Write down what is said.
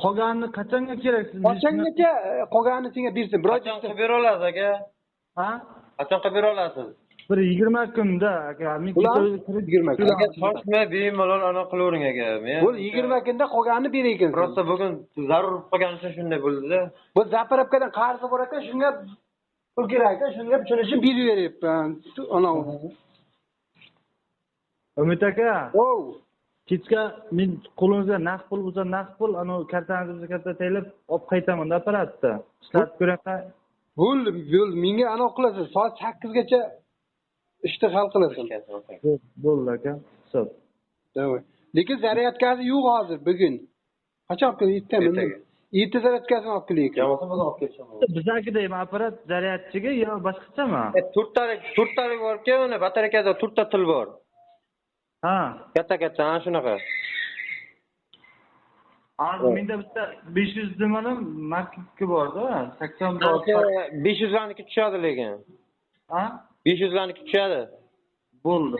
Qolganini qachonga kerak sizga? Qachongacha qolganini senga bersin. Qachon qilib bera olasiz aka? Ha? Qachon qilib bera olasiz? Bir 20 kunda aka. Men kirib 20 kun. Aka shoshmay bemalol ana qilavering aka. Men Bu 20 kunda qolganini berar ekansan. Prosta bugun zarur bo'lib qolgani uchun shunday bo'ldi-da. Bu zapravkadan qarzi bor ekan, shunga pul kerak ekan, shunga shuning uchun berib beryapman. Ana. Umid aka. Oh. Kechga men qo'limizga naqd pul bo'lsa, naqd pul, ana kartangizga karta taylab olib qaytaman-da apparatda. Ishlatib ko'raman. Bo'ldi. Menga ana qilasan. Soat 8 gacha ishni hal qilasan. Bo'ldi aka. Hisob. Davay. Lekin zaryadkasi yo'q hozir bugun. Qachon qilib Erta zaryadkasini olib keling. Jamolsa buni olib kelishim. Bizakida ham apparat zaryadchiga yo boshqachami? 4 talik bor-ku, uni batareykada 4 ta til bor. Ha. Katta, ana shunaqa. Hozir menda bitta 500 nimadan marketga bordi, 80 bor. 500 larniki tushadi lekin. Ha? 500 larniki tushadi. Bo'ldi.